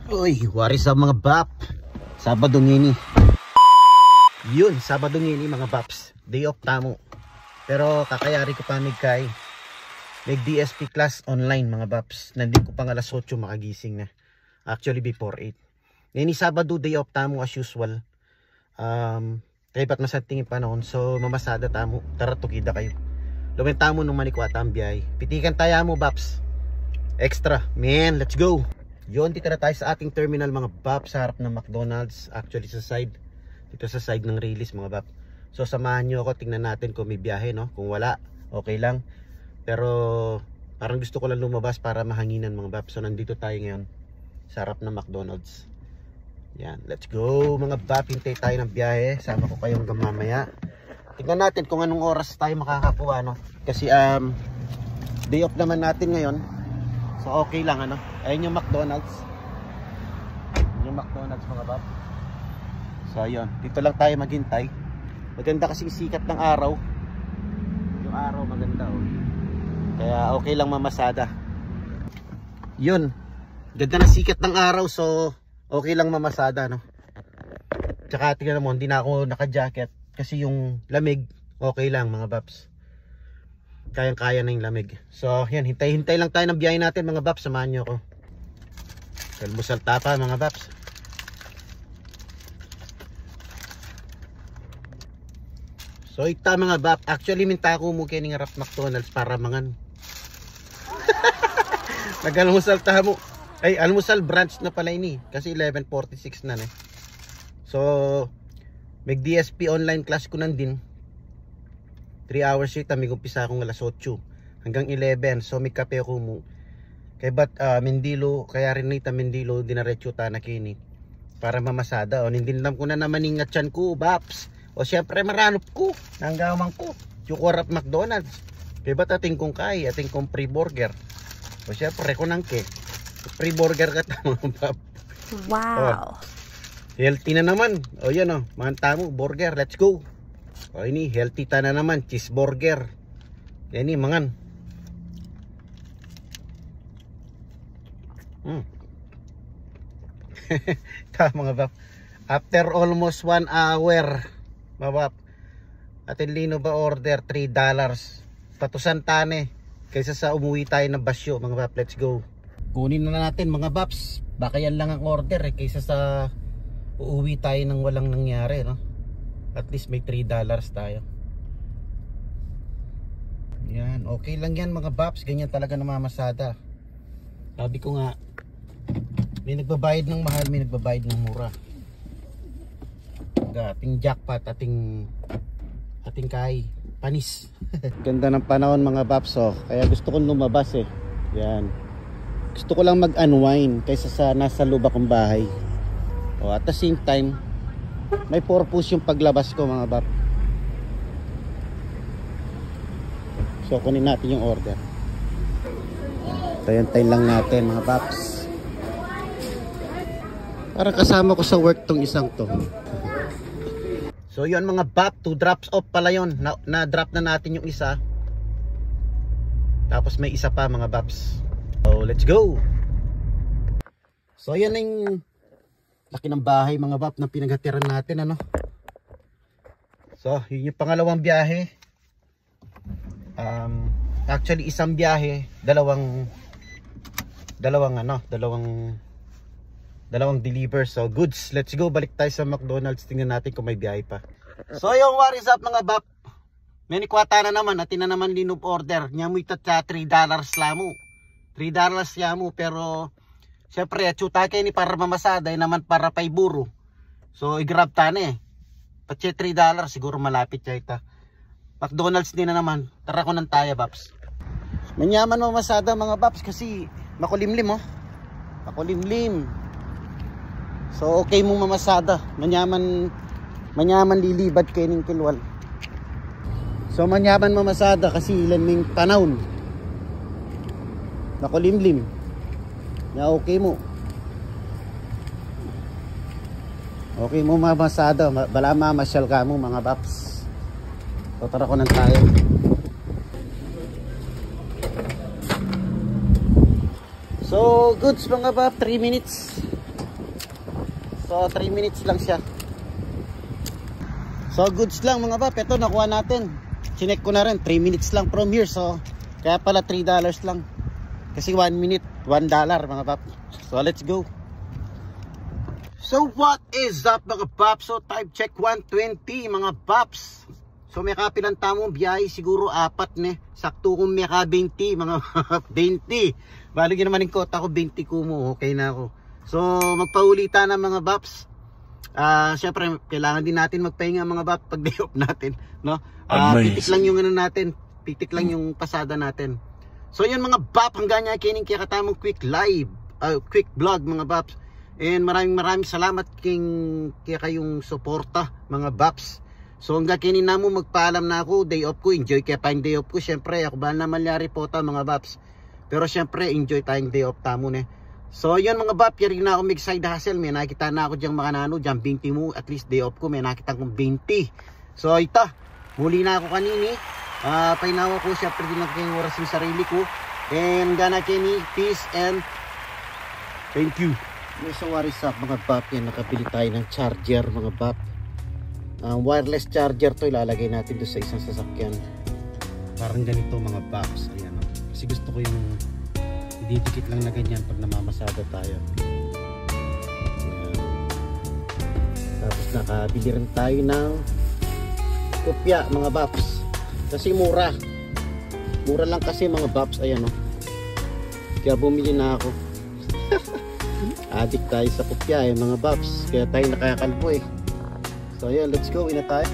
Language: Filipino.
Uy, wari sa mga bap. Sabado ngini. Yun, Sabado ngini mga baps. Day off tamo. Pero kakayari ko pa kay may DSP class online mga baps. Nandito ko pang alas 8 makagising na. Actually before 8. Ngini Sabado day off tamo as usual. Kaya ba't masatingin panahon. So mamasada tamo. Tara tukida kayo. Lumen tamo nung manikwata ang biyay. Pitikan tayo mo baps. Extra. Man, let's go. Yun, dito na tayo sa ating terminal mga bap, sa harap ng McDonald's. Actually sa side, dito sa side ng release mga bap. So samahan nyo ako, tingnan natin kung may biyahe, no? Kung wala, okay lang. Pero parang gusto ko lang lumabas para mahanginan mga bap. So nandito tayo ngayon sa harap ng McDonald's. Yan, let's go mga bap. Hintay tayo ng biyahe. Sama ko kayong mamaya. Tingnan natin kung anong oras tayo makakakuha, no? Kasi day off naman natin ngayon. So okay lang ano. Ayun yung McDonald's. Yung McDonald's mga bab. So ayun, dito lang tayo maghintay. Maganda kasi sikat ng araw. Yung araw maganda oh. Kaya okay lang mamasada. Yun. Ganda ng sikat ng araw so okay lang mamasada no. Tsaka tingnan mo, hindi na ako naka-jacket kasi yung lamig okay lang mga babs. Kayang-kaya na yung lamig. So, yan. Hintay-hintay lang tayo ng biyahe natin mga baps. Samahan nyo ako. Kalmusal tapa mga baps. So, ita mga bap. Actually, minta ko mo kaya ng harap McDonald's para mangan. Nag-almusal tamo. Ay, almusal branch na pala ini. Kasi 11:46 na eh. So, may DSP online class ko nandin. 3 hours siya, may umpisa akong alas 8 hanggang 11. So may kape ako mo. Kaya ba't Mindilo, kaya rin nita Mindilo dinaretso ta na kini para mamasada. O nindinlam ko na naman yung atyan ko, baps. O syempre maranop ko, nanggamang ko. Chukorap McDonald's. Kaya ba't ating kong kay, ating kong free burger. O syempre ko nang ke. Free burger ka tama, bap. Wow. O, healthy na naman. O yan o, manta mo, burger, let's go. O ini healthy ta na naman, cheeseburger. Yan ni mangan. Ta mga bap. After almost 1 hour, mga bap. Atin lino ba order $3. Patusan tane kaysa sa umuwi tayo ng basyo, mga bap. Let's go. Kunin na natin mga baps. Baka yan lang ang order kaysa sa uuwi tayo ng walang nangyari, no? At least may $3 tayo. Yan, okay lang yan mga baps. Ganyan talaga namamasada. Sabi ko nga, may nagbabayad ng mahal, may nagbabayad ng mura. Ating jackpot, ating kay panis. Ganda ng panahon mga baps oh. Kaya gusto kong lumabas eh. Yan. Gusto ko lang mag-unwind kaysa sa nasa loob akong bahay. Oh, at the same time, may purpose yung paglabas ko mga bap. So kunin natin yung order. Tayantay lang natin mga baps. Para kasama ko sa work tong isang to. So yun mga bap, 2 drops off pala yun. Na-drop na natin yung isa. Tapos may isa pa mga baps. So let's go. So yan yung laki ng bahay mga bap na pinaghatiran natin ano. So yun yung pangalawang biyahe. Actually isang biyahe, dalawang deliver. So goods, let's go. Balik tayo sa McDonald's, tingnan natin kung may biyahe pa. So yung what is up mga bap. May nikwata na naman, atin na naman linub order. Nyamoy tatya $3 lamo. $3 lamo pero siyempre, chuta kayo ni para mamasada, naman para pay buro. So, i-grab tane. Patse $3, siguro malapit siya ita. McDonald's din na naman. Tara ko ng taya, baps. Manyaman mamasada mga baps kasi makulimlim, oh. Makulimlim. So, okay mong mamasada. Manyaman lilibad kayo ng kilwal. So, manyaman mamasada kasi ilan ming panahon. Makulimlim. Ya okay mo. Okay mo mamasada, bala mamasyal ka mo mga baps. So tara ko nang tayo. So goods mga bap, 3 minutes. So 3 minutes lang siya. So goods lang mga bap. Ito nakuha natin. Chinek ko na rin 3 minutes lang from here. So kaya pala $3 lang. Kasi 1 minute $1 mga bap. So let's go. So what is up mga bap? So time check 1:20 mga baps. So may kapilang tamong biyahe siguro 4 ne. Sakto kung may ka 20 mga 20. Baligyan naman yung kota ko 20 kumo. Okay na ako. So magpaulitan na mga baps. Syempre kailangan din natin magpahinga mga bap pag day off natin, no? Pitik lang yung ano natin, pitik lang yung pasada natin. So yun mga bap, hanggang nga kining kaya katamong quick live, quick vlog mga baps. And maraming salamat kaya kayong suporta mga baps. So hanggang kinin na mo magpaalam na ako, day off ko, enjoy kaya pa yung day off ko. Syempre ako ba naman lyari po ta mga baps. Pero syempre enjoy tayong day off tamo ne. So yun mga bap, yari na ako mag side hustle. May nakita na ako diyang mga nano, diyang 20 mo, at least day off ko, may nakita kong 20. So ito, muli na ako kanini. Painawa ko syempre din naking oras yung sarili ko. And gana kini, peace and thank you. So what is up mga bap, yan nakabili tayo ng charger mga bap. Wireless charger to, ilalagay natin doon sa isang sasakyan. Parang ganito mga baps. Ayan, kasi gusto ko yung didikit lang na ganyan pag namamasada tayo. Ayan. Tapos nakabili rin tayo ng kopya mga baps. Kasi mura. Mura lang kasi mga baps. Ayan o. Kaya bumili na ako. Adik tayo sa kopya mga baps. Kaya tayo nakakalbo eh. So ayan, let's go. Ina tayo.